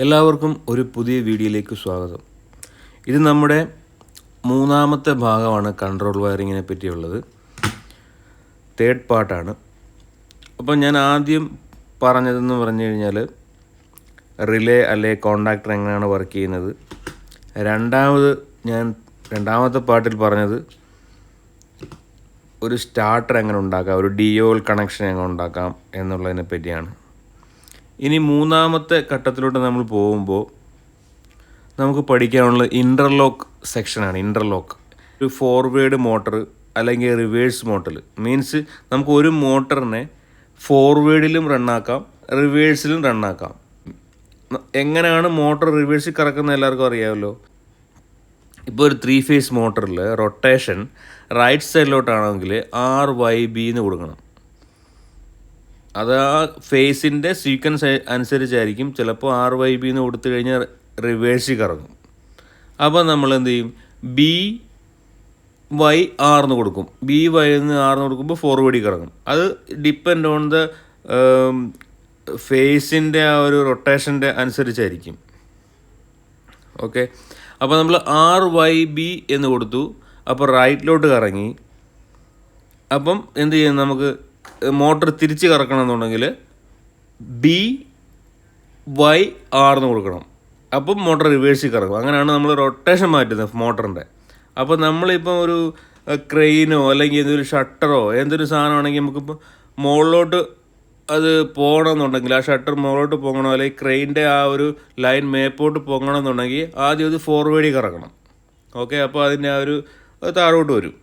എല്ലാവർക്കും ഒരു പുതിയ വീഡിയോയിലേക്ക് സ്വാഗതം. ഇത് നമ്മുടെ മൂന്നാമത്തെ ഭാഗമാണ് കൺട്രോൾ വയറിങ്ങിനെ പറ്റിയുള്ളത്. തേർഡ് പാർട്ടാണ്. അപ്പോൾ ഞാൻ ആദ്യം പറഞ്ഞതെന്ന് പറഞ്ഞു കഴിഞ്ഞാൽ റിലേ അല്ലെ കോണ്ടാക്ടർ എങ്ങനെയാണ് വർക്ക് ചെയ്യുന്നത്. രണ്ടാമത്തെ പാർട്ടിൽ പറഞ്ഞത് ഒരു സ്റ്റാർട്ടർ എങ്ങനെ ഉണ്ടാക്കാം, ഒരു DOL കണക്ഷൻ എങ്ങനെ ഉണ്ടാക്കാം എന്നുള്ളതിനെ പറ്റിയാണ്. ഇനി മൂന്നാമത്തെ ഘട്ടത്തിലോട്ട് നമ്മൾ പോകുമ്പോൾ നമുക്ക് പഠിക്കാനുള്ള ഇൻ്റർലോക്ക് സെക്ഷനാണ്. ഇൻ്റർലോക്ക് ഒരു ഫോർവേഡ് മോട്ടർ അല്ലെങ്കിൽ റിവേഴ്സ് മോട്ടർ മീൻസ് നമുക്ക് ഒരു മോട്ടറിനെ ഫോർവേഡിലും റണ്ണാക്കാം, റിവേഴ്സിലും റണ്ണാക്കാം. എങ്ങനെയാണ് മോട്ടർ റിവേഴ്സിൽ കറക്കുന്നത് എല്ലാവർക്കും അറിയാമല്ലോ. ഇപ്പോൾ ഒരു 3 ഫേസ് മോട്ടറിൽ റൊട്ടേഷൻ റൈറ്റ് സൈഡിലോട്ടാണെങ്കിൽ RYB എന്ന് കൊടുക്കണം. അത് ആ ഫേസിൻ്റെ സീക്വൻസ് അനുസരിച്ചായിരിക്കും. ചിലപ്പോൾ RYB എന്ന് കൊടുത്തു കഴിഞ്ഞാൽ റിവേഴ്സിൽ കറങ്ങും. അപ്പോൾ നമ്മൾ എന്ത് ചെയ്യും, BYR എന്ന് കൊടുക്കും. BY എന്ന് R എന്ന് കൊടുക്കുമ്പോൾ ഫോർവേഡിൽ കറങ്ങും. അത് ഡിപ്പെൻഡ് ഓൺ ദ ഫേസിൻ്റെ ആ ഒരു റൊട്ടേഷൻ്റെ അനുസരിച്ചായിരിക്കും. ഓക്കെ, അപ്പോൾ നമ്മൾ RYB എന്ന് കൊടുത്തു. അപ്പോൾ റൈറ്റിലോട്ട് കറങ്ങി. അപ്പം എന്ത് ചെയ്യും, നമുക്ക് മോട്ടർ തിരിച്ച് കറക്കണമെന്നുണ്ടെങ്കിൽ BYR എന്ന് കൊടുക്കണം. അപ്പം മോട്ടർ റിവേഴ്സിൽ കറങ്ങും. അങ്ങനെയാണ് നമ്മൾ റൊട്ടേഷൻ മാറ്റുന്നത് മോട്ടറിൻ്റെ. അപ്പോൾ നമ്മളിപ്പോൾ ഒരു ക്രെയിനോ അല്ലെങ്കിൽ എന്തൊരു ഷട്ടറോ എന്തൊരു സാധനമാണെങ്കിൽ നമുക്കിപ്പോൾ മുകളിലോട്ട് അത് പോകണമെന്നുണ്ടെങ്കിൽ, ആ ഷട്ടർ മുകളിലോട്ട് പോകണോ അല്ലെങ്കിൽ ക്രെയിൻ്റെ ആ ഒരു ലൈൻ മേപ്പോട്ട് പോകണമെന്നുണ്ടെങ്കിൽ ആദ്യം അത് ഫോർവേഡിൽ കറക്കണം. ഓക്കെ, അപ്പോൾ അതിൻ്റെ ആ ഒരു താഴോട്ട് വരും.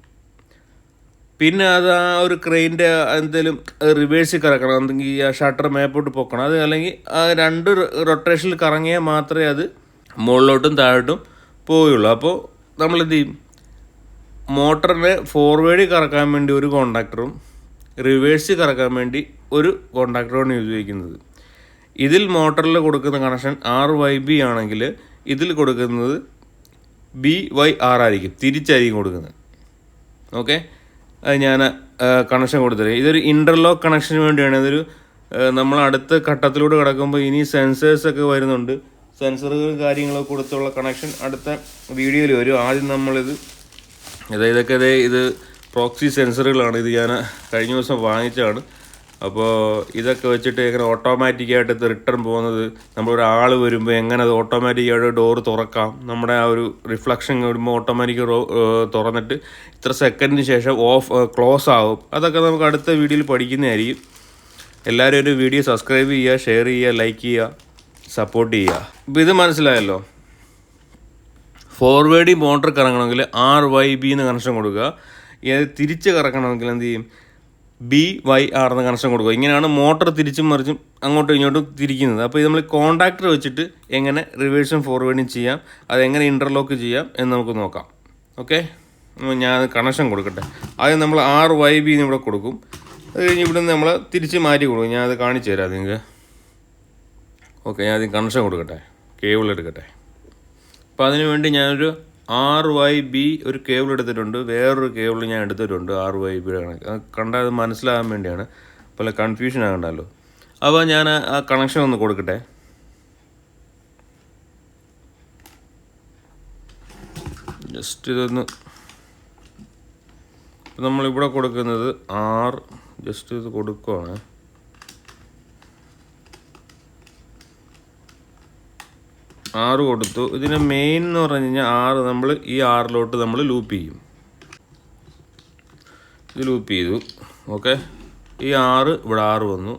പിന്നെ അത് ആ ഒരു ക്രെയിൻ്റെ എന്തെങ്കിലും റിവേഴ്സിൽ കറക്കണം, എന്തെങ്കിൽ ആ ഷട്ടർ മേപ്പോട്ട് പൊക്കണം. അത് അല്ലെങ്കിൽ ആ 2 റൊട്ടേഷനിൽ കറങ്ങിയാൽ മാത്രമേ അത് മുകളിലോട്ടും താഴോട്ടും പോവുകയുള്ളൂ. അപ്പോൾ നമ്മൾ എന്ത് ചെയ്യും, മോട്ടറിനെ ഫോർവേഡിൽ കറക്കാൻ വേണ്ടി ഒരു കോണ്ടാക്ടറും റിവേഴ്സിൽ കറക്കാൻ വേണ്ടി ഒരു കോണ്ടാക്ടറുമാണ് ഉപയോഗിക്കുന്നത്. ഇതിൽ മോട്ടറിൽ കൊടുക്കുന്ന കണക്ഷൻ RYB ആണെങ്കിൽ ഇതിൽ കൊടുക്കുന്നത് BYR ആയിരിക്കും, തിരിച്ചായിരിക്കും കൊടുക്കുന്നത്. ഓക്കെ, അത് ഞാൻ കണക്ഷൻ കൊടുത്തത്. ഇതൊരു ഇൻ്റർലോക്ക് കണക്ഷന് വേണ്ടിയാണ്. ഇതൊരു നമ്മൾ അടുത്ത ഘട്ടത്തിലൂടെ കിടക്കുമ്പോൾ ഇനി സെൻസേഴ്സൊക്കെ വരുന്നുണ്ട്. സെൻസറുകൾ കാര്യങ്ങളൊക്കെ കൊടുത്തുള്ള കണക്ഷൻ അടുത്ത വീഡിയോയിൽ വരും. ആദ്യം നമ്മളിത് ഇത് പ്രോക്സി സെൻസറുകളാണ്. ഇത് ഞാൻ കഴിഞ്ഞ ദിവസം വാങ്ങിച്ചതാണ്. അപ്പോൾ ഇതൊക്കെ വെച്ചിട്ട് എങ്ങനെ ഓട്ടോമാറ്റിക്കായിട്ട് ഇത് റിട്ടേൺ പോകുന്നത്, നമ്മളൊരാൾ വരുമ്പോൾ എങ്ങനെ അത് ഓട്ടോമാറ്റിക്കായിട്ട് ഡോറ് തുറക്കാം, നമ്മുടെ ആ ഒരു റിഫ്ലക്ഷൻ വരുമ്പോൾ ഓട്ടോമാറ്റിക് തുറന്നിട്ട് ഇത്ര സെക്കൻഡിന് ശേഷം ക്ലോസ് ആവും. അതൊക്കെ നമുക്ക് അടുത്ത വീഡിയോയിൽ പഠിക്കുന്നതായിരിക്കും. എല്ലാവരും ഒരു വീഡിയോ സബ്സ്ക്രൈബ് ചെയ്യുക, ഷെയർ ചെയ്യുക, ലൈക്ക് ചെയ്യുക, സപ്പോർട്ട് ചെയ്യുക. ഇപ്പോൾ ഇത് മനസ്സിലായല്ലോ. ഫോർവേഡിൽ മോട്ടർ കറങ്ങണമെങ്കിൽ RYB എന്ന് കണക്ഷൻ കൊടുക്കുക. ഇത് തിരിച്ച് കറക്കണമെങ്കിൽ എന്ത് ചെയ്യും, BYR എന്ന കണക്ഷൻ കൊടുക്കുക. ഇങ്ങനെയാണ് മോട്ടർ തിരിച്ചും മറിച്ചും അങ്ങോട്ടും ഇങ്ങോട്ടും തിരിക്കുന്നത്. അപ്പോൾ ഇത് നമ്മൾ കോണ്ടാക്ടർ വെച്ചിട്ട് എങ്ങനെ റിവേഴ്സും ഫോർവേഡും ചെയ്യാം, അതെങ്ങനെ ഇൻ്റർലോക്ക് ചെയ്യാം എന്ന് നമുക്ക് നോക്കാം. ഓക്കെ, ഞാൻ കണക്ഷൻ കൊടുക്കട്ടെ. ആദ്യം നമ്മൾ RYB എന്ന് ഇവിടെ കൊടുക്കും. അത് കഴിഞ്ഞ് ഇവിടെ നിന്ന് നമ്മൾ തിരിച്ച് മാറ്റി കൊടുക്കും. ഞാനത് കാണിച്ചു തരാം നിങ്ങൾക്ക്. ഓക്കെ, ഞാൻ ആദ്യം കണക്ഷൻ കൊടുക്കട്ടെ, കേബിൾ എടുക്കട്ടെ. അപ്പോൾ അതിന് വേണ്ടി ഞാനൊരു RYB ഒരു കേബിൾ എടുത്തിട്ടുണ്ട്, വേറൊരു കേബിൾ ഞാൻ എടുത്തിട്ടുണ്ട് RYBയുടെ കണക്ക്. കണ്ടാൽ അത് മനസ്സിലാകാൻ വേണ്ടിയാണ്, പല കൺഫ്യൂഷൻ ആകണ്ടല്ലോ. അപ്പോൾ ഞാൻ ആ കണക്ഷൻ ഒന്ന് കൊടുക്കട്ടെ. ജസ്റ്റ് ഇതൊന്ന് നമ്മളിവിടെ കൊടുക്കുന്നത് ജസ്റ്റ് ഇത് കൊടുക്കുവാണ്. കൊടുത്തു. ഇതിൻ്റെ മെയിൻ എന്ന് പറഞ്ഞു കഴിഞ്ഞാൽ നമ്മൾ ഈ ആറിലോട്ട് നമ്മൾ ലൂപ്പ് ചെയ്യും. ഇത് ലൂപ്പ് ചെയ്തു. ഓക്കെ, ഈ ഇവിടെ 6 വന്നു.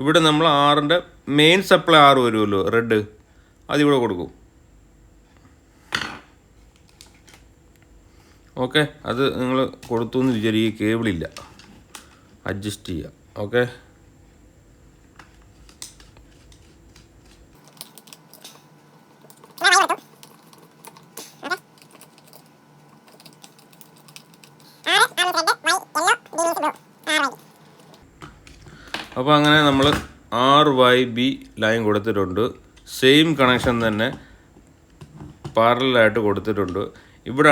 ഇവിടെ നമ്മൾ 6ൻ്റെ മെയിൻ സപ്ലൈ 6 വരുമല്ലോ, റെഡ്, അതിവിടെ കൊടുക്കും. ഓക്കെ, അത് നിങ്ങൾ കൊടുത്തു എന്ന് വിചാരിക്കുക, കേബിളില്ല, അഡ്ജസ്റ്റ് ചെയ്യുക. ഓക്കെ, അപ്പോൾ അങ്ങനെ നമ്മൾ RYB ലൈൻ കൊടുത്തിട്ടുണ്ട്. സെയിം കണക്ഷൻ തന്നെ പാരലായിട്ട് കൊടുത്തിട്ടുണ്ട്. ഇവിടെ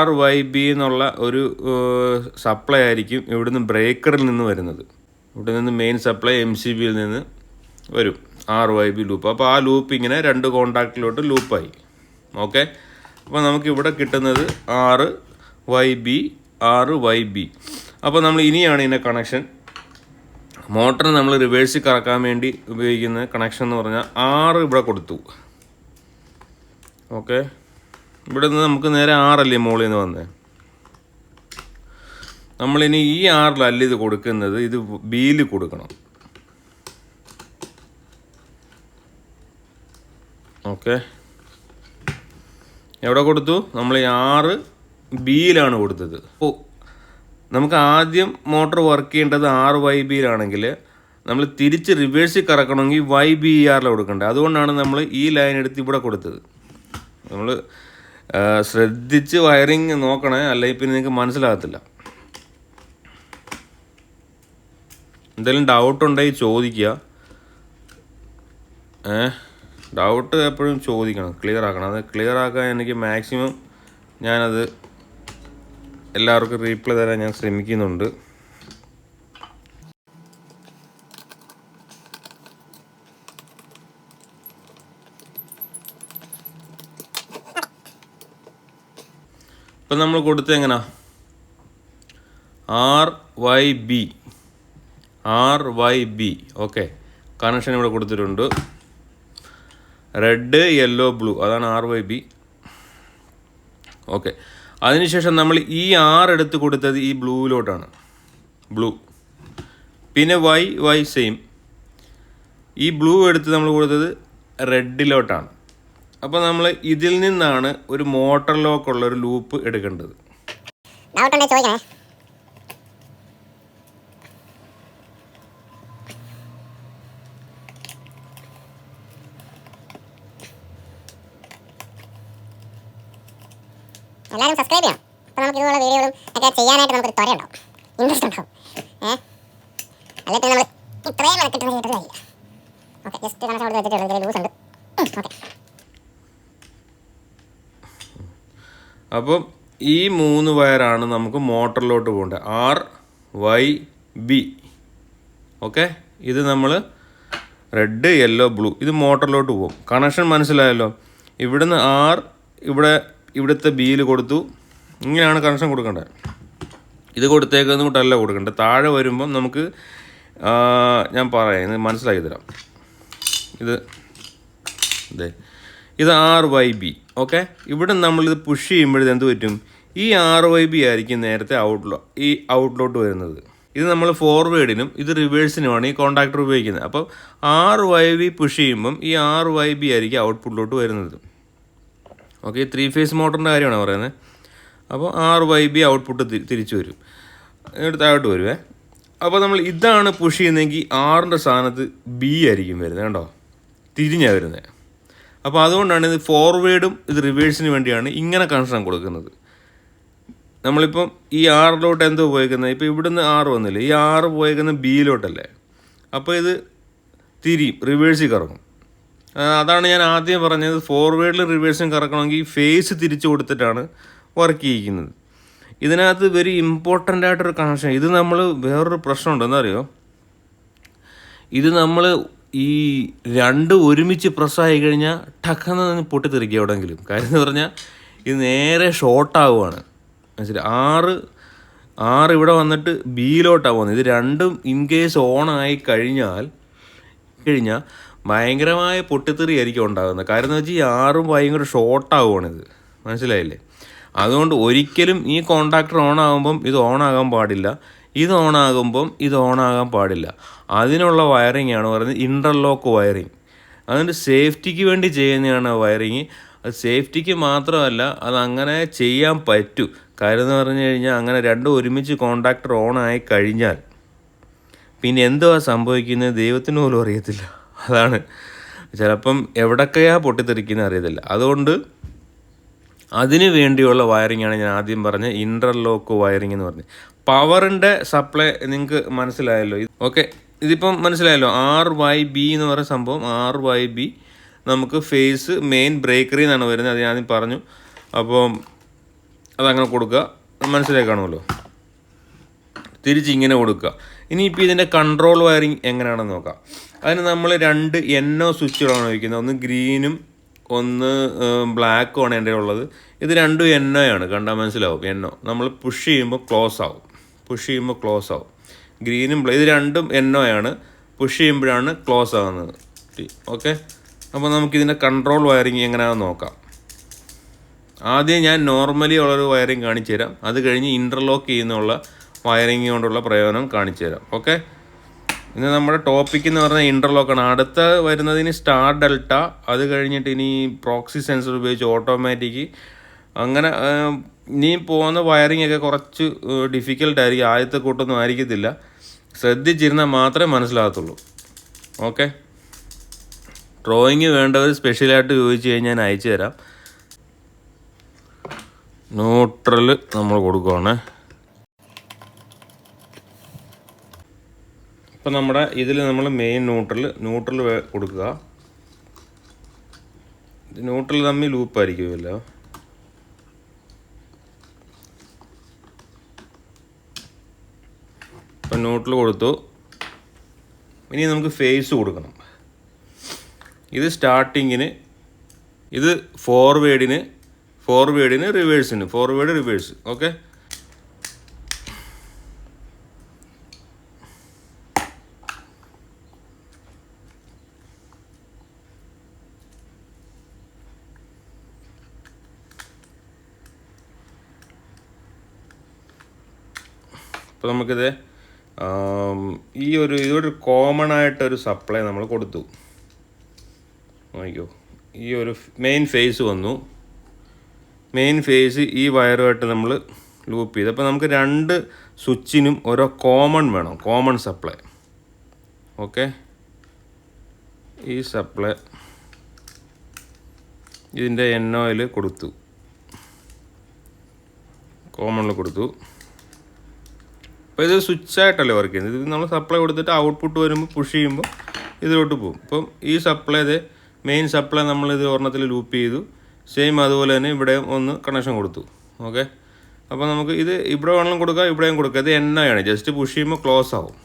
RYB എന്നുള്ള ഒരു സപ്ലൈ ആയിരിക്കും ഇവിടുന്ന് ബ്രേക്കറിൽ നിന്ന് വരുന്നത്. ഇവിടെ നിന്ന് മെയിൻ സപ്ലൈ MCBയിൽ നിന്ന് വരും. RYB loop. അപ്പോൾ ആ ലൂപ്പ് ഇങ്ങനെ 2 കോണ്ടാക്റ്റിലോട്ട് ലൂപ്പായി. ഓക്കെ, അപ്പോൾ നമുക്കിവിടെ കിട്ടുന്നത് RYB. അപ്പോൾ നമ്മൾ ഇനിയാണ് ഇതിൻ്റെ കണക്ഷൻ. മോട്ടർ നമ്മൾ റിവേഴ്സിൽ കറക്കാൻ വേണ്ടി ഉപയോഗിക്കുന്ന കണക്ഷൻ എന്ന് പറഞ്ഞാൽ 6 ഇവിടെ കൊടുത്തു. ഓക്കെ, ഇവിടെ നിന്ന് നമുക്ക് നേരെ 6 അല്ലേ മുകളിൽ നിന്ന് വന്നേ. നമ്മളിനി ഈ 6 ഇത് കൊടുക്കുന്നത്, ഇത് ബിയിൽ കൊടുക്കണം. ഓക്കെ, എവിടെ കൊടുത്തു? നമ്മൾ ഈ 6 ബിയിലാണ് കൊടുത്തത്. അപ്പോൾ നമുക്ക് ആദ്യം മോട്ടർ വർക്ക് ചെയ്യേണ്ടത് RYBയിലാണെങ്കിൽ നമ്മൾ തിരിച്ച് റിവേഴ്സിൽ കറക്കണമെങ്കിൽ YBERൽ കൊടുക്കേണ്ടത്. അതുകൊണ്ടാണ് നമ്മൾ ഈ ലൈൻ എടുത്ത് ഇവിടെ കൊടുത്തത്. നമ്മൾ ശ്രദ്ധിച്ച് വയറിങ് നോക്കണേ, അല്ലെങ്കിൽ പിന്നെ നിങ്ങൾക്ക് മനസ്സിലാകത്തില്ല. എന്തെങ്കിലും ഡൗട്ട് ഉണ്ടെങ്കിൽ ചോദിക്കുക. ഡൗട്ട് എപ്പോഴും ചോദിക്കണം, ക്ലിയർ ആക്കണം. അത് ക്ലിയർ ആക്കാൻ എനിക്ക് മാക്സിമം ഞാനത് എല്ലാവർക്കും റീപ്ലൈ തരാൻ ഞാൻ ശ്രമിക്കുന്നുണ്ട്. ഇപ്പം നമ്മൾ കൊടുത്തത് എങ്ങനെയാ? RYB. ഓക്കെ, കണക്ഷൻ ഇവിടെ കൊടുത്തിട്ടുണ്ട്. റെഡ്, യെല്ലോ, ബ്ലൂ, അതാണ് RYB. ഓക്കെ, അതിനുശേഷം നമ്മൾ ഈ 6 എടുത്ത് കൊടുത്തത് ഈ ബ്ലൂവിലോട്ടാണ്. ബ്ലൂ. പിന്നെ Y സെയിം. ഈ ബ്ലൂ എടുത്ത് നമ്മൾ കൊടുത്തത് റെഡിലോട്ടാണ്. അപ്പോൾ നമ്മൾ ഇതിൽ നിന്നാണ് ഒരു മോട്ടർ ലോക്കുള്ള ഒരു ലൂപ്പ് എടുക്കേണ്ടത്. എല്ലാവരും സബ്സ്ക്രൈബ് ചെയ്യണം. അപ്പോൾ നമുക്ക് ഇതുപോലുള്ള വീഡിയോകളും ഒക്കെ ചെയ്യാനായിട്ട് നമുക്കൊരു ത്വര ഉണ്ടാവും, ഇൻട്രസ്റ്റ് ഉണ്ടാവും. അല്ലെങ്കിൽ നമ്മൾ ഇത്രയും മെനക്കെട്ട് ചെയ്തിട്ട് കാര്യമില്ല. ഓക്കെ, ജസ്റ്റ് കണക്ഷൻ കൊടുത്ത് വെച്ചിട്ടുള്ളൂ. ഇതിൽ ലൂസ് ഉണ്ട്. ഓക്കെ, അപ്പം ഈ 3 വയറാണ് നമുക്ക് മോട്ടറിലോട്ട് പോകേണ്ടത്. RYB. ഓക്കെ, ഇത് നമ്മൾ റെഡ്, യെല്ലോ, ബ്ലൂ, ഇത് മോട്ടറിലോട്ട് പോകും. കണക്ഷൻ മനസ്സിലായല്ലോ. ഇവിടുന്ന് ഇവിടുത്തെ ബിയിൽ കൊടുത്തു. ഇങ്ങനെയാണ് കണക്ഷൻ കൊടുക്കേണ്ടത്. ഇത് കൊടുത്തേക്കുന്ന കൂട്ടല്ല കൊടുക്കേണ്ടത്. താഴെ വരുമ്പം നമുക്ക് ഞാൻ പറയാം, ഇത് മനസ്സിലാക്കി തരാം. ഇത് RYB. ഓക്കെ, ഇവിടെ നമ്മളിത് പുഷ് ചെയ്യുമ്പോഴത് എന്ത് പറ്റും? ഈ RYB ആയിരിക്കും നേരത്തെ ഔട്ട്ലോട്ട് വരുന്നത്. ഇത് നമ്മൾ ഫോർവേഡിനും ഇത് റിവേഴ്സിനുമാണ് ഈ കോണ്ടാക്ടർ ഉപയോഗിക്കുന്നത്. അപ്പോൾ RYB പുഷ് ചെയ്യുമ്പം ഈ RYB ആയിരിക്കും ഔട്ട്പുട്ടിലോട്ട് വരുന്നത്. ഓക്കെ, 3 ഫേസ് മോട്ടറിൻ്റെ കാര്യമാണ് പറയുന്നത്. അപ്പോൾ RYB ഔട്ട്പുട്ട് തിരിച്ചു വരും, താഴോട്ട് വരുവേ. അപ്പോൾ നമ്മൾ ഇതാണ് പുഷ് ചെയ്യുന്നതെങ്കിൽ 6ൻ്റെ സ്ഥാനത്ത് B ആയിരിക്കും വരുന്നത്. കണ്ടോ, തിരിഞ്ഞാണ് വരുന്നത്. അപ്പോൾ അതുകൊണ്ടാണ് ഇത് ഫോർവേഡും ഇത് റിവേഴ്സിന് വേണ്ടിയാണ് ഇങ്ങനെ കണക്ഷൻ കൊടുക്കുന്നത്. നമ്മളിപ്പം ഈ 6ലോട്ട് എന്തോ പോയേക്കുന്നത്? ഇപ്പോൾ ഇവിടുന്ന് 6 വന്നില്ലേ, ഈ 6 പോയേക്കുന്നത് Bയിലോട്ടല്ലേ. അപ്പോൾ ഇത് തിരിയും, റിവേഴ്സിൽ കറങ്ങും. അതാണ് ഞാൻ ആദ്യം പറഞ്ഞത്, ഫോർവേഡിലും റിവേഴ്സും കറക്കണമെങ്കിൽ ഫേസ് തിരിച്ചു കൊടുത്തിട്ടാണ് വർക്ക് ചെയ്യിക്കുന്നത്. ഇതിനകത്ത് വെരി ഇമ്പോർട്ടൻ്റ് ആയിട്ടൊരു കണക്ഷൻ. ഇത് നമ്മൾ വേറൊരു പ്രശ്നമുണ്ട്, എന്താ അറിയോ? ഇത് നമ്മൾ ഈ 2 ഒരുമിച്ച് പ്രസ്സായി കഴിഞ്ഞാൽ ടക്കെന്ന് പൊട്ടിത്തെറിക്കുക എവിടെയെങ്കിലും. കാര്യം എന്ന് പറഞ്ഞാൽ ഇത് നേരെ ഷോർട്ടാവുകയാണ്. മനസ്സിലായി? 6 ഇവിടെ വന്നിട്ട് ബിയിലോട്ടാണ് പോകുന്നത്. ഇത് രണ്ടും ഇൻ കേസ് ഓണായി കഴിഞ്ഞാൽ ഭയങ്കരമായ പൊട്ടിത്തെറി ആയിരിക്കും ഉണ്ടാകുന്നത്. കാര്യം എന്ന് വെച്ചാൽ ഈ 6 ഭയങ്കര ഷോർട്ടാവുകയാണിത്. മനസ്സിലായില്ലേ? അതുകൊണ്ട് ഒരിക്കലും ഈ കോണ്ടാക്ടർ ഓണാകുമ്പം ഇത് ഓണാകാൻ പാടില്ല, ഇത് ഓണാകുമ്പം ഇത് ഓണാകാൻ പാടില്ല. അതിനുള്ള വയറിംഗ് ആണ് പറയുന്നത് ഇൻ്റർലോക്ക് വയറിങ്. അതുകൊണ്ട് സേഫ്റ്റിക്ക് വേണ്ടി ചെയ്യുന്നതാണ് വയറിങ്. അത് സേഫ്റ്റിക്ക് മാത്രമല്ല, അതങ്ങനെ ചെയ്യാൻ പറ്റൂ. കാര്യം എന്ന് പറഞ്ഞു കഴിഞ്ഞാൽ അങ്ങനെ 2 ഒരുമിച്ച് കോണ്ടാക്ടർ ഓണായി കഴിഞ്ഞാൽ പിന്നെ എന്തുവാ സംഭവിക്കുന്നത് ദൈവത്തിന് പോലും അറിയത്തില്ല. അതാണ്, ചിലപ്പം എവിടൊക്കെയാണ് പൊട്ടിത്തെറിക്കുന്നത് അറിയത്തില്ല. അതുകൊണ്ട് അതിന് വേണ്ടിയുള്ള വയറിങ്ങാണ് ഞാൻ ആദ്യം പറഞ്ഞ ഇൻ്റർലോക്ക് വയറിംഗ് എന്ന് പറഞ്ഞത്. പവറിൻ്റെ സപ്ലൈ നിങ്ങൾക്ക് മനസ്സിലായല്ലോ. ഓക്കെ, ഇതിപ്പം മനസ്സിലായല്ലോ. RYB എന്ന് പറയുന്ന സംഭവം, RYB നമുക്ക് ഫേസ് മെയിൻ ബ്രേക്കറിൽ നിന്നാണ് വരുന്നത്. അത് ഞാൻ പറഞ്ഞു. അപ്പം അതങ്ങനെ കൊടുക്കുക, മനസ്സിലായി കാണുമല്ലോ. തിരിച്ചിങ്ങനെ കൊടുക്കുക. ഇനിയിപ്പോൾ ഇതിൻ്റെ കൺട്രോൾ വയറിങ് എങ്ങനെയാണെന്ന് നോക്കാം. അതിന് നമ്മൾ 2 NO സ്വിച്ചുകളാണ് വയ്ക്കുന്നത്. ഒന്ന് ഗ്രീനും ഒന്ന് ബ്ലാക്കുമാണ് എൻ്റെ ഉള്ളത്. ഇത് 2 NO ആണ്, കണ്ടാൽ മനസ്സിലാവും. NO നമ്മൾ പുഷ് ചെയ്യുമ്പോൾ ക്ലോസ് ആവും. ഗ്രീനും ഇത് 2 NO ആണ്, പുഷ് ചെയ്യുമ്പോഴാണ് ക്ലോസ് ആകുന്നത്. ഓക്കെ, അപ്പോൾ നമുക്കിതിൻ്റെ കൺട്രോൾ വയറിങ് എങ്ങനെയാണെന്ന് നോക്കാം. ആദ്യം ഞാൻ നോർമലി ഉള്ളൊരു വയറിങ് കാണിച്ചു തരാം, അത് കഴിഞ്ഞ് ഇൻ്റർലോക്ക് ചെയ്യുന്നുള്ള വയറിങ് കൊണ്ടുള്ള പ്രയോജനം കാണിച്ചു തരാം. ഓക്കെ, ഇന്ന് നമ്മുടെ ടോപ്പിക് എന്ന് പറഞ്ഞാൽ ഇൻ്റർലോക്കാണ്. അടുത്ത വരുന്നതിന് സ്റ്റാർ ഡെൽറ്റ, അത് കഴിഞ്ഞിട്ട് ഇനി പ്രോക്സി സെൻസർ ഉപയോഗിച്ച് ഓട്ടോമാറ്റിക്, അങ്ങനെ ഇനി പോകുന്ന വയറിംഗ് ഒക്കെ കുറച്ച് ഡിഫിക്കൽട്ടായിരിക്കും. ആദ്യത്തെ കൂട്ടൊന്നും ആയിരിക്കത്തില്ല, ശ്രദ്ധിച്ചിരുന്നാൽ മാത്രമേ മനസ്സിലാകത്തുള്ളൂ. ഓക്കെ, ഡ്രോയിങ് വേണ്ടവർ സ്പെഷ്യലായിട്ട് ചോദിച്ചു കഴിഞ്ഞാൽ ഞാൻ അയച്ചു തരാം. ന്യൂട്രൽ നമ്മൾ കൊടുക്കുവാണ്. ഇപ്പം നമ്മുടെ ഇതിൽ നമ്മൾ മെയിൻ ന്യൂട്രൽ കൊടുക്കുക. ന്യൂട്രൽ തമ്മിൽ ലൂപ്പായിരിക്കുമല്ലോ. ഇപ്പം ന്യൂട്രൽ കൊടുത്തു. ഇനി നമുക്ക് ഫേസ് കൊടുക്കണം. ഇത് സ്റ്റാർട്ടിങ്ങിന്, ഇത് ഫോർവേഡിന്, റിവേഴ്സിന്, റിവേഴ്സ്. ഓക്കെ, അപ്പോൾ നമുക്കിത് ഇതൊരു കോമൺ ആയിട്ടൊരു സപ്ലൈ നമ്മൾ കൊടുത്തു. അയ്യോ, ഈ ഒരു മെയിൻ ഫേസ് വന്നു. മെയിൻ ഫേസ് ഈ വയറുമായിട്ട് നമ്മൾ ലൂപ്പ് ചെയ്ത്. അപ്പോൾ നമുക്ക് 2 സ്വിച്ചിനും ഓരോ കോമൺ വേണം, കോമൺ സപ്ലൈ. ഓക്കെ, ഈ സപ്ലൈ ഇതിൻ്റെ NOയിൽ കൊടുത്തു, കോമണിൽ കൊടുത്തു. അപ്പോൾ ഇത് സ്വിച്ചായിട്ടല്ലേ വർക്ക് ചെയ്യുന്നത്. ഇത് നമ്മൾ സപ്ലൈ കൊടുത്തിട്ട് ഔട്ട്പുട്ട് വരുമ്പോൾ പുഷ് ചെയ്യുമ്പോൾ ഇതിലോട്ട് പോകും. അപ്പം ഈ സപ്ലൈ മെയിൻ സപ്ലൈ നമ്മൾ ഇത് ഒരെണ്ണത്തിൽ ലൂപ്പ് ചെയ്തു. സെയിം അതുപോലെ തന്നെ ഇവിടെ ഒന്ന് കണക്ഷൻ കൊടുത്തു. ഓക്കെ, അപ്പോൾ നമുക്ക് ഇത് ഇവിടെ വേണം കൊടുക്കാം, ഇവിടെയും കൊടുക്കാം. ഇത് NO ആണ്, ജസ്റ്റ് പുഷ് ചെയ്യുമ്പോൾ ക്ലോസ് ആവും.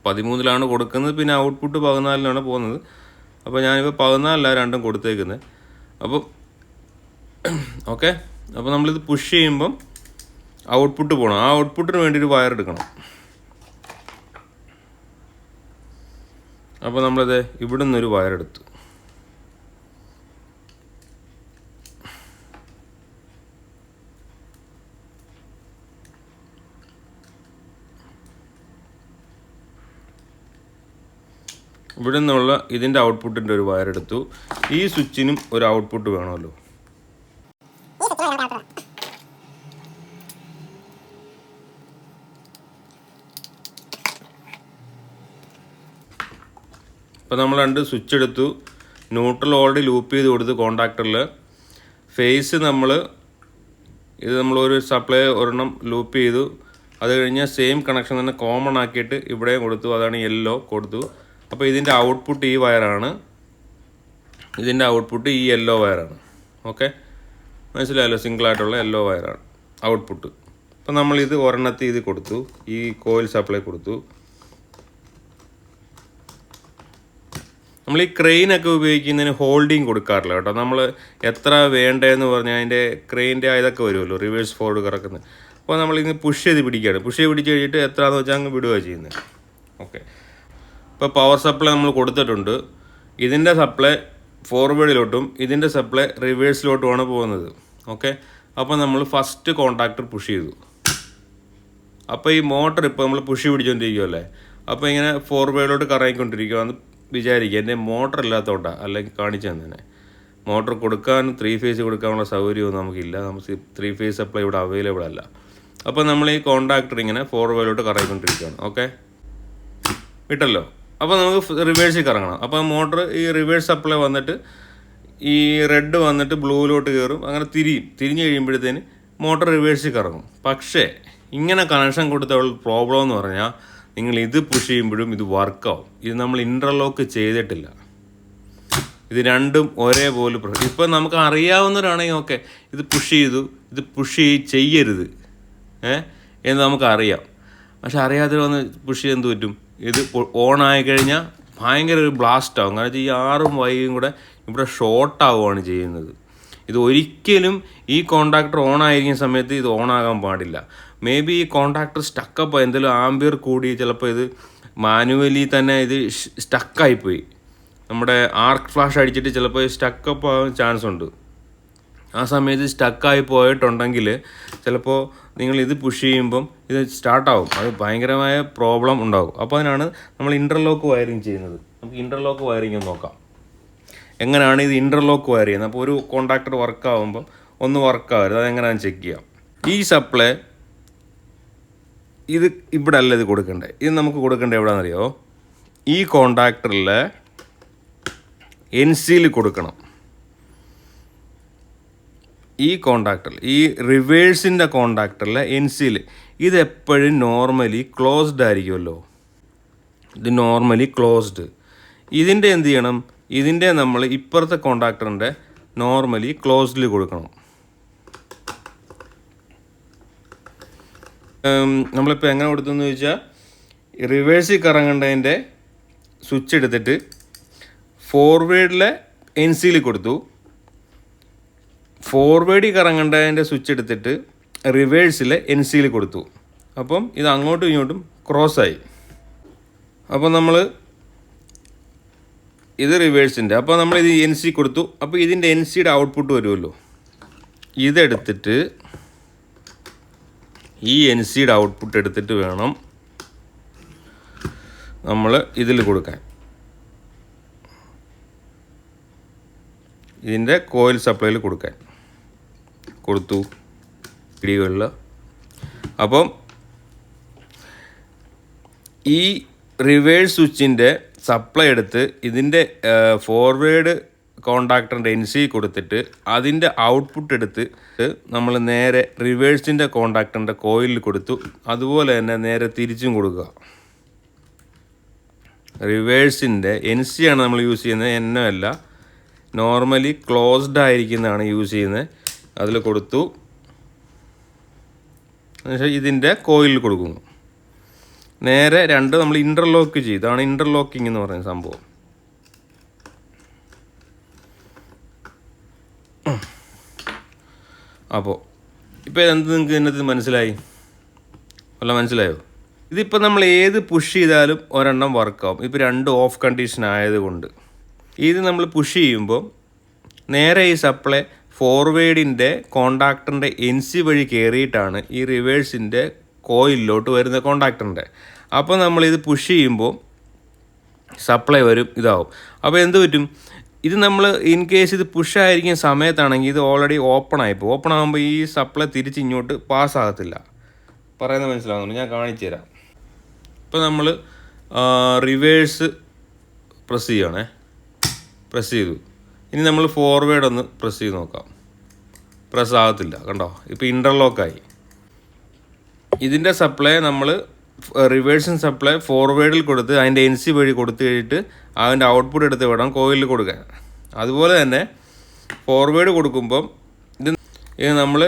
13 കൊടുക്കുന്നത്, പിന്നെ ഔട്ട്പുട്ട് 14 പോകുന്നത്. അപ്പോൾ ഞാനിപ്പോൾ 14 രണ്ടും കൊടുത്തേക്കുന്നത്. അപ്പം ഓക്കെ, അപ്പോൾ നമ്മളിത് പുഷ് ചെയ്യുമ്പം ഔട്ട്പുട്ട് പോകണം. ആ ഔട്ട്പുട്ടിന് വേണ്ടി ഒരു വയർ എടുക്കണം. അപ്പോൾ നമ്മളിത് ഇവിടെ നിന്നൊരു വയർ എടുത്തു. ഇവിടെ നിന്നുള്ള ഇതിൻ്റെ ഔട്ട്പുട്ടിൻ്റെ ഒരു വയർ എടുത്തു. ഈ സ്വിച്ചിനും ഒരു ഔട്ട്പുട്ട് വേണമല്ലോ. അപ്പോൾ നമ്മൾ 2 സ്വിച്ച് എടുത്തു. ന്യൂട്രൽ ഓൾറെഡി ലൂപ്പ് ചെയ്ത് കൊടുത്ത് കോണ്ടാക്ടറിൽ. ഫേസ് നമ്മളൊരു സപ്ലൈ ഒരെണ്ണം ലൂപ്പ് ചെയ്തു. അത് കഴിഞ്ഞ് സെയിം കണക്ഷൻ തന്നെ കോമൺ ആക്കിയിട്ട് ഇവിടെയും കൊടുത്തു. അതാണ് യെല്ലോ കൊടുത്തു. അപ്പോൾ ഇതിൻ്റെ ഔട്ട്പുട്ട് ഈ വയറാണ്, ഇതിൻ്റെ ഔട്ട്പുട്ട് ഈ യെല്ലോ വയറാണ്. ഓക്കെ, മനസ്സിലായല്ലോ, സിംഗിളായിട്ടുള്ള യെല്ലോ വയറാണ് ഔട്ട്പുട്ട്. അപ്പോൾ നമ്മളിത് ഒരെണ്ണത്തിൽ ഇത് കൊടുത്തു, ഈ കോയിൽ സപ്ലൈ കൊടുത്തു. നമ്മൾ ഈ ക്രെയിനൊക്കെ ഉപയോഗിക്കുന്നതിന് ഹോൾഡിങ് കൊടുക്കാറില്ല കേട്ടോ. നമ്മൾ എത്ര വേണ്ടതെന്ന് പറഞ്ഞാൽ അതിൻ്റെ ക്രെയിൻ്റെ ഇതൊക്കെ വരുമല്ലോ, റിവേഴ്സ് ഫോർവേഡ് കറക്കുന്നത്. അപ്പോൾ നമ്മളിങ്ങനെ പുഷ് ചെയ്ത് പിടിക്കുകയാണ്. പുഷ് ചെയ്ത് പിടിച്ച് കഴിഞ്ഞിട്ട് എത്രയാണെന്ന് വെച്ചാൽ അങ്ങ് വിടുകയാണ് ചെയ്യുന്നത്. ഓക്കെ, ഇപ്പോൾ പവർ സപ്ലൈ നമ്മൾ കൊടുത്തിട്ടുണ്ട്. ഇതിൻ്റെ സപ്ലൈ ഫോർവേഡിലോട്ടും ഇതിൻ്റെ സപ്ലൈ റിവേഴ്സിലോട്ടുമാണ് പോകുന്നത്. ഓക്കെ, അപ്പോൾ നമ്മൾ ഫസ്റ്റ് കോണ്ടാക്ടർ പുഷ് ചെയ്തു. അപ്പോൾ ഈ മോട്ടർ ഇപ്പോൾ നമ്മൾ പുഷ് പിടിച്ചുകൊണ്ടിരിക്കുമല്ലേ, അപ്പോൾ ഇങ്ങനെ ഫോർവേഡിലോട്ട് കറങ്ങിക്കൊണ്ടിരിക്കുകയെന്ന് വിചാരിക്കുക. എൻ്റെ മോട്ടർ ഇല്ലാത്തതുകൊണ്ടാണ്, അല്ലെങ്കിൽ കാണിച്ചു തന്നെ. മോട്ടർ കൊടുക്കാൻ 3 ഫേസ് കൊടുക്കാനുള്ള സൗകര്യമൊന്നും നമുക്കില്ല. നമുക്ക് 3 ഫേസ് സപ്ലൈ ഇവിടെ അവൈലബിൾ അല്ല. അപ്പോൾ നമ്മൾ ഈ കോണ്ടാക്ടർ ഇങ്ങനെ ഫോർവേഡിലോട്ട് കറങ്ങിക്കൊണ്ടിരിക്കുകയാണ്. ഓക്കെ, വിട്ടല്ലോ. അപ്പോൾ നമുക്ക് റിവേഴ്സിൽ കറങ്ങണം. അപ്പോൾ മോട്ടർ ഈ റിവേഴ്സ് സപ്ലൈ വന്നിട്ട് ഈ റെഡ് വന്നിട്ട് ബ്ലൂവിലോട്ട് കയറും. അങ്ങനെ തിരിഞ്ഞ് കഴിയുമ്പോഴത്തേന് മോട്ടർ റിവേഴ്സിൽ കറങ്ങും. പക്ഷേ ഇങ്ങനെ കണക്ഷൻ കൊടുത്തുള്ള പ്രോബ്ലം എന്ന് പറഞ്ഞാൽ നിങ്ങൾ ഇത് പുഷ് ചെയ്യുമ്പോഴും ഇത് വർക്കാവും. ഇത് നമ്മൾ ഇൻ്റർലോക്ക് ചെയ്തിട്ടില്ല. ഇത് രണ്ടും ഒരേപോലെ ഇപ്പം നമുക്ക് അറിയാവുന്നവരാണെങ്കിൽ ഓക്കെ, ഇത് പുഷ് ചെയ്തു, ഇത് പുഷ് ചെയ്യരുത് എന്ന് നമുക്കറിയാം. പക്ഷെ അറിയാതെ വന്ന് പുഷ് ചെയ്യാൻ എന്ത് പറ്റും, ഇത് ഓൺ ആയി കഴിഞ്ഞാൽ ഭയങ്കര ഒരു ബ്ലാസ്റ്റ് ആവും. കാരണം ഈ 6 വൈയും കൂടെ ഇവിടെ ഷോർട്ട് ആവുകയാണ് ചെയ്യുന്നത്. ഇത് ഒരിക്കലും ഈ കോണ്ടാക്ടർ ഓൺ ആയിരിക്കുന്ന സമയത്ത് ഇത് ഓൺ ആകാൻ പാടില്ല. മേ ബി ഈ കോണ്ടാക്ടർ സ്റ്റക്കപ്പ് എന്തെങ്കിലും ആംബിയർ കൂടി ചിലപ്പോൾ ഇത് മാനുവലി തന്നെ ഇത് സ്റ്റക്കായിപ്പോയി. നമ്മുടെ ആർക്ക് ഫ്ലാഷ് അടിച്ചിട്ട് ചിലപ്പോൾ സ്റ്റക്കപ്പ് ആവാൻ ചാൻസ് ഉണ്ട്. ആ സമയത്ത് സ്റ്റക്കായി പോയിട്ടുണ്ടെങ്കിൽ ചിലപ്പോൾ നിങ്ങൾ ഇത് പുഷ് ചെയ്യുമ്പം ഇത് സ്റ്റാർട്ടാവും. അത് ഭയങ്കരമായ പ്രോബ്ലം ഉണ്ടാവും. അപ്പോൾ അതിനാണ് നമ്മൾ ഇൻ്റർലോക്ക് വയറിങ് ചെയ്യുന്നത്. നമുക്ക് ഇൻ്റർലോക്ക് വയറിങ് ഒന്ന് നോക്കാം. എങ്ങനെയാണ് ഇത് ഇൻ്റർലോക്ക് വയർ ചെയ്യുന്നത്. അപ്പോൾ ഒരു കോണ്ടാക്ടർ വർക്കാവുമ്പം ഒന്ന് വർക്കാവരുത്, അതെങ്ങനെയാണെന്ന് ചെക്ക് ചെയ്യാം. ഈ സപ്ലൈ ഇത് ഇവിടെ അല്ല ഇത് കൊടുക്കേണ്ടത്. ഇത് നമുക്ക് കൊടുക്കേണ്ടത് എവിടെയാണെന്നറിയോ? ഈ കോണ്ടാക്ടറിൽ NCയിൽ കൊടുക്കണം. ഈ കോണ്ടാക്ടറിൽ, ഈ റിവേഴ്സിൻ്റെ കോണ്ടാക്ടറിൽ NCയിൽ ഇതെപ്പോഴും നോർമലി ക്ലോസ്ഡ് ആയിരിക്കുമല്ലോ. ഇത് നോർമലി ക്ലോസ്ഡ്. ഇതിൻ്റെ എന്ത് ചെയ്യണം? ഇതിൻ്റെ നമ്മൾ ഇപ്പുറത്തെ കോണ്ടാക്ടറിൻ്റെ നോർമലി ക്ലോസ്ഡിൽ കൊടുക്കണം. നമ്മളിപ്പോൾ എങ്ങനെ കൊടുത്തെന്ന് ചോദിച്ചാൽ, റിവേഴ്സിൽ കറങ്ങേണ്ടതിൻ്റെ സ്വിച്ച് എടുത്തിട്ട് ഫോർവേഡിലെ NCയിൽ കൊടുത്തു. ഫോർവേഡിൽ കറങ്ങേണ്ടതിൻ്റെ സ്വിച്ച് എടുത്തിട്ട് റിവേഴ്സിലെ NCയിൽ കൊടുത്തു. അപ്പം ഇത് അങ്ങോട്ടും ഇങ്ങോട്ടും ക്രോസായി. അപ്പോൾ നമ്മൾ ഇത് റിവേഴ്സിൻ്റെ, അപ്പോൾ നമ്മൾ ഇത് NC കൊടുത്തു. അപ്പോൾ ഇതിൻ്റെ NCയുടെ ഔട്ട്പുട്ട് വരുമല്ലോ. ഇതെടുത്തിട്ട് ഈ NCയുടെ ഔട്ട്പുട്ട് എടുത്തിട്ട് വേണം നമ്മൾ ഇതിൽ കൊടുക്കാൻ. ഇതിൻ്റെ കോയിൽ സപ്ലൈയിൽ കൊടുത്തു ഇടികളിൽ. അപ്പം ഈ റിവേഴ്സ് സ്വിച്ചിൻ്റെ സപ്ലൈ എടുത്ത് ഇതിൻ്റെ ഫോർവേഡ് കോണ്ടാക്ടറിൻ്റെ NC കൊടുത്തിട്ട് അതിൻ്റെ ഔട്ട്പുട്ട് എടുത്ത് നമ്മൾ നേരെ റിവേഴ്സിൻ്റെ കോണ്ടാക്ടറിൻ്റെ കോയിലിൽ കൊടുത്തു. അതുപോലെ തന്നെ നേരെ തിരിച്ചും കൊടുക്കുക. റിവേഴ്സിൻ്റെ NC ആണ് നമ്മൾ യൂസ് ചെയ്യുന്നത്, NO അല്ല. നോർമലി ക്ലോസ്ഡ് ആയിരിക്കുന്നതാണ് യൂസ് ചെയ്യുന്നത്. അതിൽ കൊടുത്തു. എന്നുവെച്ചാൽ ഇതിൻ്റെ കോയിലിൽ കൊടുക്കുന്നു. നേരെ രണ്ട് നമ്മൾ ഇൻ്റർലോക്ക് ചെയ്തു. ഇതാണ് ഇൻ്റർലോക്കിംഗ് എന്ന് പറയുന്ന സംഭവം. അപ്പോൾ ഇപ്പോൾ എന്ത് നിങ്ങൾക്ക് ഇതിനകത്ത് മനസ്സിലായി? മനസ്സിലായോ? ഇതിപ്പോൾ നമ്മൾ ഏത് പുഷ് ചെയ്താലും ഒരെണ്ണം വർക്കാവും. ഇപ്പോൾ 2 ഓഫ് കണ്ടീഷൻ ആയതുകൊണ്ട് ഇത് നമ്മൾ പുഷ് ചെയ്യുമ്പോൾ നേരെ ഈ സപ്ലൈ ഫോർവേഡിൻ്റെ കോണ്ടാക്ടറിൻ്റെ NC വഴി കയറിയിട്ടാണ് ഈ റിവേഴ്സിൻ്റെ കോയിലിലോട്ട് വരുന്ന കോണ്ടാക്ടറിൻ്റെ. അപ്പോൾ നമ്മളിത് പുഷ് ചെയ്യുമ്പോൾ സപ്ലൈ വരും, ഇതാവും. അപ്പോൾ എന്ത് പറ്റും? ഇത് നമ്മൾ ഇൻ കേസ് ഇത് പുഷായിരിക്കുന്ന സമയത്താണെങ്കിൽ ഇത് ഓൾറെഡി ഓപ്പൺ ആയിപ്പോൾ. ഓപ്പൺ ആകുമ്പോൾ ഈ സപ്ലൈ തിരിച്ച് ഇങ്ങോട്ട് പാസ്സാകത്തില്ല. പറയുന്നത് മനസ്സിലാകുന്നുണ്ട്? ഞാൻ കാണിച്ചു തരാം. ഇപ്പോൾ നമ്മൾ റിവേഴ്സ് പ്രസ് ചെയ്യണേ. പ്രസ് ചെയ്തു. ഇനി നമ്മൾ ഫോർവേഡ് ഒന്ന് പ്രസ് ചെയ്ത് നോക്കാം. പ്രസ് ആകത്തില്ല, കണ്ടോ? ഇപ്പോൾ ഇൻ്റർലോക്കായി. ഇതിൻ്റെ സപ്ലൈ നമ്മൾ റിവേഴ്സിൻ സപ്ലൈ ഫോർവേഡിൽ കൊടുത്ത് അതിൻ്റെ NC വഴി കൊടുത്തു കഴിഞ്ഞിട്ട് അതിൻ്റെ ഔട്ട്പുട്ട് എടുത്ത് വേണം കോയിലിൽ കൊടുക്കാൻ. അതുപോലെ തന്നെ ഫോർവേഡ് കൊടുക്കുമ്പം ഇത് നമ്മൾ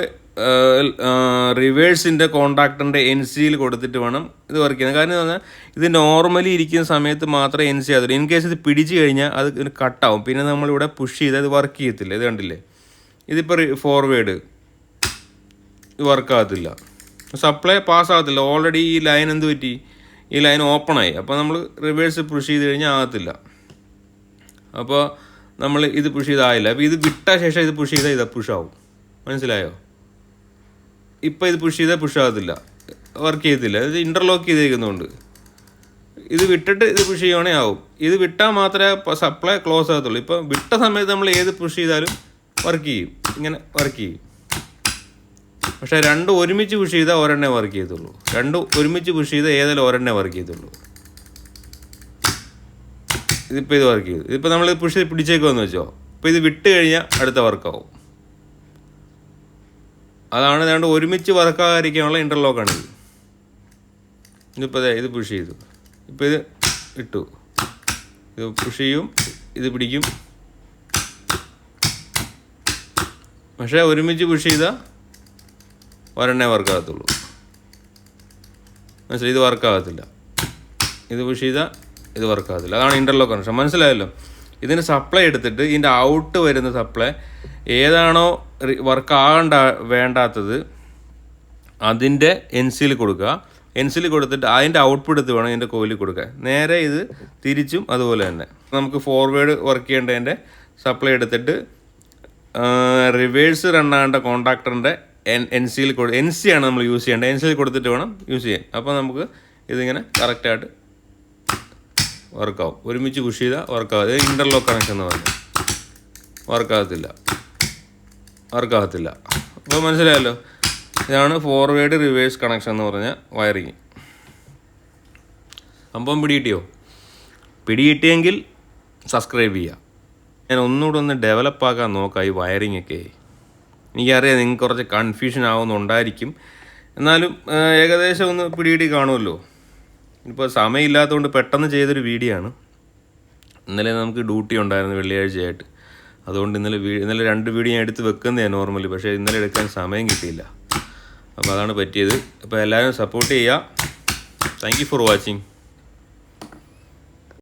റിവേഴ്സിൻ്റെ കോണ്ടാക്ടറിൻ്റെ NCയിൽ കൊടുത്തിട്ട് വേണം ഇത് വർക്ക് ചെയ്യുന്നത്. കാരണം എന്ന് പറഞ്ഞാൽ ഇത് നോർമലി ഇരിക്കുന്ന സമയത്ത് മാത്രമേ NC ആകത്തുള്ളൂ. ഇൻ കേസ് ഇത് പിടിച്ച് കഴിഞ്ഞാൽ അത് കട്ടാവും. പിന്നെ നമ്മളിവിടെ പുഷ് ചെയ്താൽ ഇത് വർക്ക് ചെയ്യത്തില്ല. ഇത് കണ്ടില്ലേ? ഇതിപ്പോൾ ഫോർവേഡ് ഇത് വർക്കാകത്തില്ല, സപ്ലൈ പാസ്സാകത്തില്ല. ഓൾറെഡി ഈ ലൈൻ എന്ത് പറ്റി? ഈ ലൈൻ ഓപ്പണായി. അപ്പോൾ നമ്മൾ റിവേഴ്സ് പുഷ് ചെയ്ത് കഴിഞ്ഞാൽ ആകത്തില്ല. അപ്പോൾ നമ്മൾ ഇത് പുഷ് ചെയ്തായില്ല. അപ്പോൾ ഇത് വിട്ട ശേഷം ഇത് പുഷ് ചെയ്താൽ ഇത് പുഷാവും. മനസ്സിലായോ? ഇപ്പോൾ ഇത് പുഷ് ചെയ്താൽ പുഷാകത്തില്ല, വർക്ക് ചെയ്യത്തില്ല. ഇത് ഇൻ്റർലോക്ക് ചെയ്തേക്കുന്നതുകൊണ്ട്. ഇത് വിട്ടിട്ട് ഇത് പുഷ് ചെയ്യുവാണെങ്കിൽ ആവും. ഇത് വിട്ടാൽ മാത്രമേ സപ്ലൈ ക്ലോസ് ആകത്തുള്ളൂ. ഇപ്പോൾ വിട്ട സമയത്ത് നമ്മൾ ഏത് പുഷ് ചെയ്താലും വർക്ക് ചെയ്യും, ഇങ്ങനെ വർക്ക് ചെയ്യും. പക്ഷേ 2 ഒരുമിച്ച് പുഷ് ചെയ്താൽ ഒരെണ്ണേ വർക്ക് ചെയ്യത്തുള്ളൂ. 2 ഒരുമിച്ച് പുഷ് ചെയ്താൽ ഏതെങ്കിലും ഒരെണ്ണേ വർക്ക് ചെയ്യത്തുള്ളൂ. ഇതിപ്പോൾ ഇത് വർക്ക് ചെയ്തു. ഇതിപ്പോൾ നമ്മൾ പുഷ് ചെയ്ത് പിടിച്ചേക്കുമെന്ന് വെച്ചോ. ഇപ്പോൾ ഇത് വിട്ട് കഴിഞ്ഞാൽ അടുത്ത വർക്കാവും. അതാണ് 2 ഒരുമിച്ച് വർക്കാകാതിരിക്കാനുള്ള ഇൻ്റർലോക്കാണിത്. ഇതിപ്പോൾ ഇത് പുഷ് ചെയ്തു. ഇപ്പോൾ ഇത് ഇട്ടു. ഇത് പുഷ് ചെയ്യും, ഇത് പിടിക്കും. പക്ഷേ ഒരുമിച്ച് പുഷ് ചെയ്താൽ ഒരെണ്ണേ വർക്കാകത്തുള്ളൂ. മനസ്സിലായി? ഇത് വർക്കാകത്തില്ല. ഇത് പുഷ് ചെയ്താൽ ഇത് വർക്കാകത്തില്ല. അതാണ് ഇൻ്റർലോക്ക് കണക്ഷൻ. മനസ്സിലായല്ലോ? ഇതിന് സപ്ലൈ എടുത്തിട്ട് ഇതിൻ്റെ ഔട്ട് വരുന്ന സപ്ലൈ ഏതാണോ വേണ്ടാത്തത് അതിൻ്റെ NC കൊടുക്കുക. NC കൊടുത്തിട്ട് അതിൻ്റെ ഔട്ട്പുട്ട് എടുത്ത് വേണം ഇതിൻ്റെ കോയിലിൽ കൊടുക്കാൻ. നേരെ ഇത് തിരിച്ചും അതുപോലെ തന്നെ. നമുക്ക് ഫോർവേഡ് വർക്ക് ചെയ്യേണ്ടതിൻ്റെ സപ്ലൈ എടുത്തിട്ട് റിവേഴ്സ് റണ്ണാകേണ്ട കോണ്ടാക്ടറിൻ്റെ NC ആണ് നമ്മൾ യൂസ് ചെയ്യേണ്ടത്. NC കൊടുത്തിട്ട് വേണം യൂസ് ചെയ്യാൻ. അപ്പോൾ നമുക്ക് ഇതിങ്ങനെ കറക്റ്റായിട്ട് വർക്കാവും. ഒരുമിച്ച് പുഷ് ചെയ്താൽ വർക്കാവും. ഇത് ഇൻ്റർലോക്ക് കണക്ഷൻ എന്ന് പറഞ്ഞാൽ വർക്കാകത്തില്ല. അപ്പോൾ മനസ്സിലായല്ലോ? ഇതാണ് ഫോർവേഡ് റിവേഴ്സ് കണക്ഷൻ എന്ന് പറഞ്ഞ വയറിങ്. സംഭവം പിടികിട്ടിയെങ്കിൽ സബ്സ്ക്രൈബ് ചെയ്യുക. ഞാൻ ഒന്നുകൂടെ ഒന്ന് ഡെവലപ്പാക്കാൻ നോക്കാം ഈ വയറിങ് ഒക്കെ. എനിക്കറിയാം നിങ്ങൾക്ക് കുറച്ച് കൺഫ്യൂഷൻ ആവുന്നുണ്ടായിരിക്കും, എന്നാലും ഏകദേശം ഒന്ന് പിടികിട്ടി കാണുമല്ലോ. ഇപ്പോൾ സമയമില്ലാത്തതുകൊണ്ട് പെട്ടെന്ന് ചെയ്തൊരു വീഡിയോ ആണ്. ഇന്നലെ നമുക്ക് ഡ്യൂട്ടി ഉണ്ടായിരുന്നു വെള്ളിയാഴ്ചയായിട്ട്. അതുകൊണ്ട് ഇന്നലെ 2 വീഡിയോ ഞാൻ എടുത്ത് വെക്കുന്നതാണ് നോർമലി. പക്ഷേ ഇന്നലെ എടുക്കാൻ സമയം കിട്ടിയില്ല. അപ്പോൾ അതാണ് പറ്റിയത്. അപ്പോൾ എല്ലാവരും സപ്പോർട്ട് ചെയ്യുക. Thank you for watching.